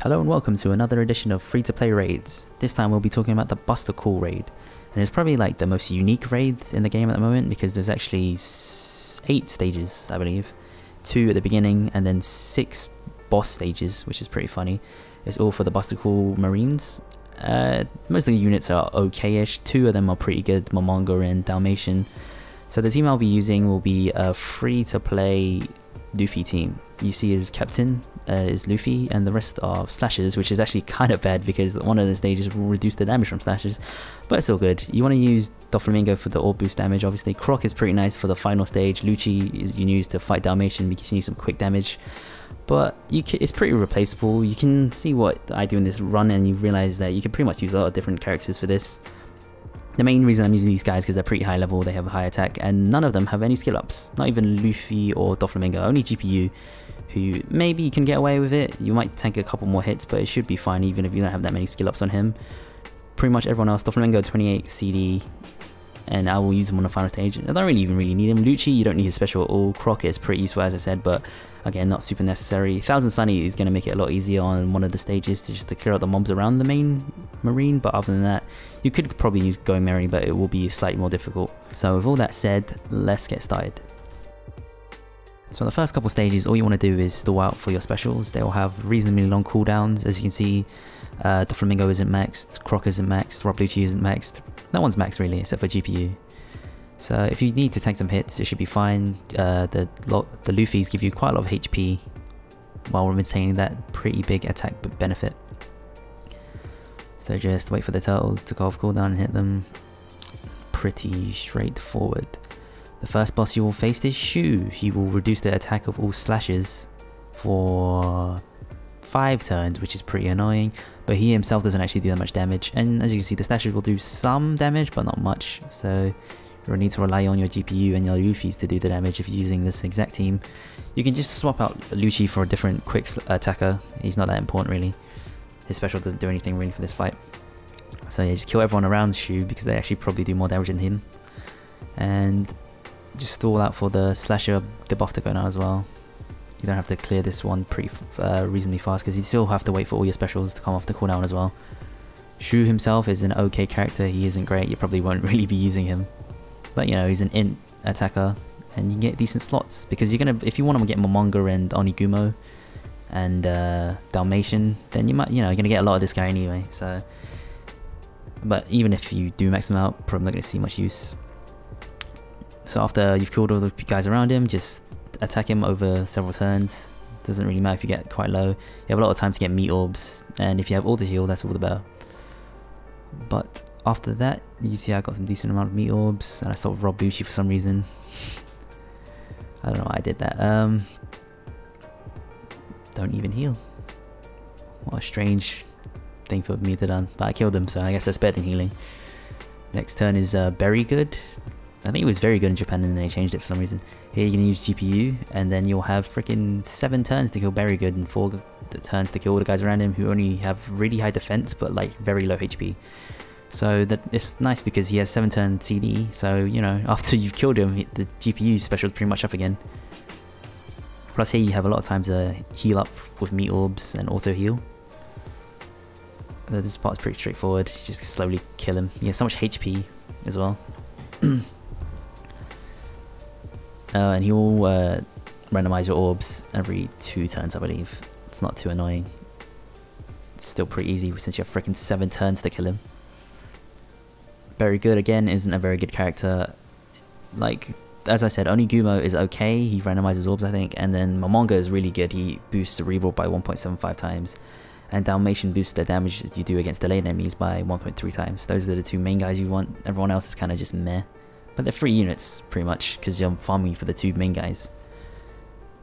Hello and welcome to another edition of free-to-play raids. This time we'll be talking about the BUSTER raid. And it's probably like the most unique raid in the game at the moment because there's actually 8 stages, I believe. 2 at the beginning and then 6 boss stages, which is pretty funny. It's all for the BUSTER Marines. Most of the units are okay-ish. 2 of them are pretty good, Momonga and Dalmatian. So the team I'll be using will be a free-to-play Luffy team. You see his captain is Luffy and the rest are slashers, which is actually kind of bad because one of the stages will reduce the damage from slashers, but it's all good. You want to use Doflamingo for the orb boost damage. Obviously Croc is pretty nice for the final stage. Lucci is you use to fight Dalmatian because you need some quick damage, but it's pretty replaceable. You can see what I do in this run and you realize that you can pretty much use a lot of different characters for this. The main reason I'm using these guys because they're pretty high level, they have a high attack, and none of them have any skill ups. Not even Luffy or Doflamingo, only GPU, who maybe you can get away with it. You might tank a couple more hits, but it should be fine even if you don't have that many skill ups on him. Pretty much everyone else, Doflamingo 28 CD, and I will use him on the final stage. I don't really even need him. Lucci, you don't need his special at all. Croc is pretty useful as I said, but again, not super necessary. 1000 Sunny is going to make it a lot easier on one of the stages to clear out the mobs around the main marine, but other than that, you could probably use Going Merry, but it will be slightly more difficult. So with all that said, let's get started. So the first couple stages, all you want to do is stall out for your specials. They will have reasonably long cooldowns. As you can see, Doflamingo isn't maxed, Croc isn't maxed, Rob Lucci isn't maxed. No one's maxed really, except for GPU. So if you need to tank some hits, it should be fine. The Luffys give you quite a lot of HP while maintaining that pretty big attack benefit. So just wait for the turtles to go off cooldown and hit them. Pretty straightforward. The first boss you will face is Shu. He will reduce the attack of all slashes for 5 turns, which is pretty annoying, but he himself doesn't actually do that much damage. And as you can see, the slashes will do some damage, but not much. So you'll need to rely on your GPU and your Luffys to do the damage if you're using this exact team. You can just swap out Lucci for a different quick attacker. He's not that important really. His special doesn't do anything really for this fight. So yeah, just kill everyone around Shu because they actually probably do more damage than him. And just stall out for the slasher debuff to go now as well. You don't have to clear this one pretty reasonably fast because you still have to wait for all your specials to come off the cooldown as well. Shu himself is an okay character. He isn't great. You probably won't really be using him, but you know, he's an int attacker and you can get decent slots because you're gonna, if you want to get Momonga and Onigumo and Dalmatian, then you might, you know, you're gonna get a lot of this guy anyway. So, but even if you do max him out, probably not gonna see much use. So after you've killed all the guys around him, just attack him over several turns. Doesn't really matter if you get quite low. You have a lot of time to get meat orbs, and if you have auto heal, that's all the better. But after that, you see I got some decent amount of meat orbs, and I stopped Rob Lucci for some reason. I don't know why I did that. Don't even heal. What a strange thing for me to done. But I killed him, so I guess that's better than healing. Next turn is Very Good. I think it was very good in Japan and then they changed it for some reason. Here you can use GPU and then you'll have freaking 7 turns to kill Very Good and 4 turns to kill all the guys around him who only have really high defense but like very low HP. So that it's nice because he has 7 turn CD, so you know, after you've killed him, the GPU special is pretty much up again. Plus here you have a lot of time to heal up with meat orbs and auto heal. This part's pretty straightforward, just slowly kill him. He has so much HP as well. And he'll randomize your orbs every 2 turns, I believe. It's not too annoying. It's still pretty easy since you have freaking 7 turns to kill him. Very Good again isn't a very good character. Like, as I said, Onigumo is okay. He randomizes orbs, I think. And then Momonga is really good. He boosts Cerebral by 1.75 times. And Dalmatian boosts the damage that you do against delayed enemies by 1.3 times. Those are the 2 main guys you want. Everyone else is kind of just meh. But they're free units, pretty much, because you're farming for the 2 main guys.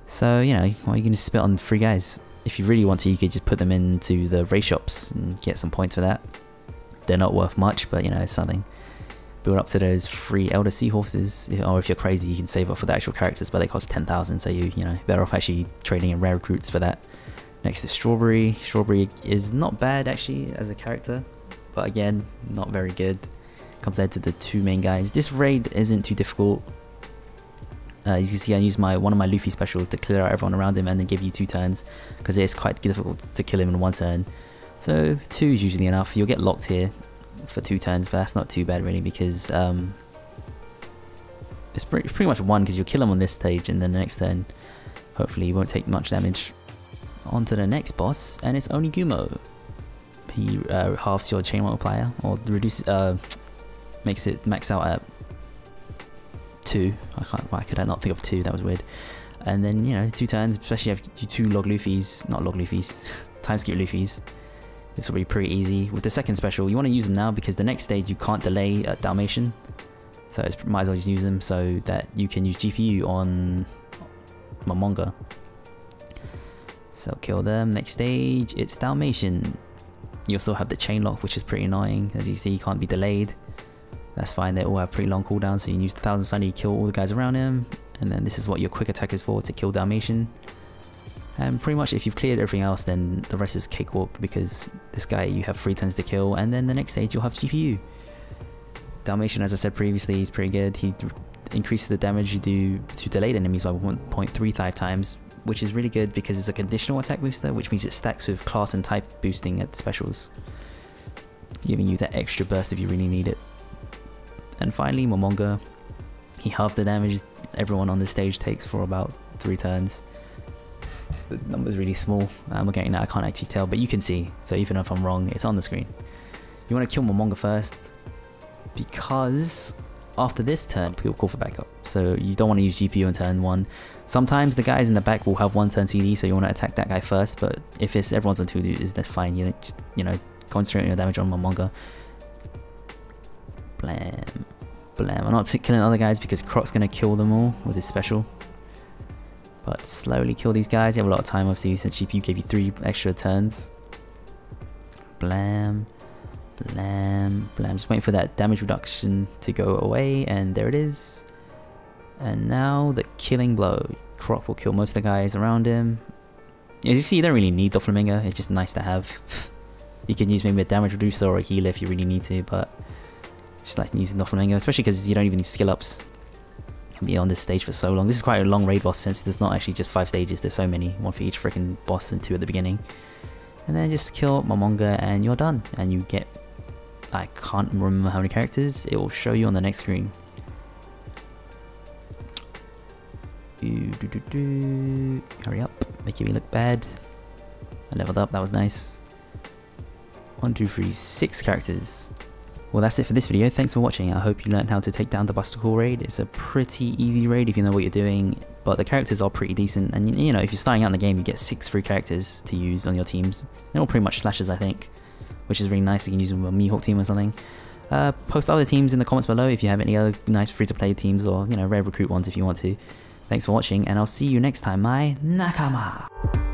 So, you know, well, you can just spit on 3 guys. If you really want to, you could just put them into the race shops and get some points for that. They're not worth much, but, you know, it's something. Build up to those free Elder Seahorses, or if you're crazy, you can save up for the actual characters, but they cost 10,000, so you know, better off actually trading in rare recruits for that. Next is Strawberry. Strawberry is not bad, actually, as a character, but again, not very good compared to the 2 main guys. This raid isn't too difficult. As you can see, I used one of my Luffy specials to clear out everyone around him and then give you 2 turns, because it's quite difficult to kill him in 1 turn. So 2 is usually enough. You'll get locked here for 2 turns, but that's not too bad really, because it's pretty much 1, because you'll kill him on this stage and then the next turn hopefully you won't take much damage. On to the next boss, and it's Onigumo. He halves your chain multiplier, or reduces, makes it max out at 2. Why could I not think of 2? That was weird. And then, you know, 2 turns, especially if you 2 log Luffys, not log Luffys, time skip Luffys. This will be pretty easy. With the second special, you want to use them now because the next stage you can't delay at Dalmatian. So it's, might as well just use them so that you can use GPU on Momonga. So kill them. Next stage, it's Dalmatian. You also have the chain lock, which is pretty annoying. As you see, you can't be delayed. That's fine, they all have pretty long cooldowns, so you can use the 1000 Sun to kill all the guys around him. And then this is what your quick attack is for, to kill Dalmatian. And pretty much if you've cleared everything else, then the rest is cakewalk, because this guy you have 3 turns to kill, and then the next stage you'll have GPU. Dalmatian, as I said previously, is pretty good. He increases the damage you do to delayed enemies by 1.35 times, which is really good because it's a conditional attack booster, which means it stacks with class and type boosting at specials, giving you that extra burst if you really need it. And finally, Momonga. He halves the damage everyone on the stage takes for about 3 turns. The number's really small. I'm getting that, I can't actually tell, but you can see. So even if I'm wrong, it's on the screen. You want to kill Momonga first, because after this turn, people call for backup. So you don't want to use GPU in turn 1. Sometimes the guys in the back will have 1 turn CD, so you want to attack that guy first, but if it's everyone's on 2, that's fine. You just, you know, concentrate on your damage on Momonga. Blam. Blam. I'm not killing other guys because Croc's going to kill them all with his special. But slowly kill these guys. You have a lot of time, obviously, since GPU gave you 3 extra turns. Blam. Blam. Blam. Just waiting for that damage reduction to go away, and there it is. And now the killing blow. Croc will kill most of the guys around him. As you see, you don't really need the Flamingo. It's just nice to have. You can use maybe a damage reducer or a healer if you really need to, but just like using the Flamingo, especially because you don't even need skill ups. You can be on this stage for so long. This is quite a long raid boss since there's not actually just 5 stages. There's so many, 1 for each freaking boss and 2 at the beginning. And then just kill Momonga and you're done. And you get, I can't remember how many characters. It will show you on the next screen. Hurry up, making me look bad. I leveled up, that was nice. 1, 2, 3, 6 characters. Well, that's it for this video. Thanks for watching. I hope you learned how to take down the BUSTER raid. It's a pretty easy raid if you know what you're doing, but the characters are pretty decent. And you know, if you're starting out in the game, you get 6 free characters to use on your teams. They're all pretty much slashers, I think, which is really nice. You can use them with a Mihawk team or something. Post other teams in the comments below if you have any other nice free-to-play teams, or, you know, rare recruit ones if you want to. Thanks for watching, and I'll see you next time, my nakama!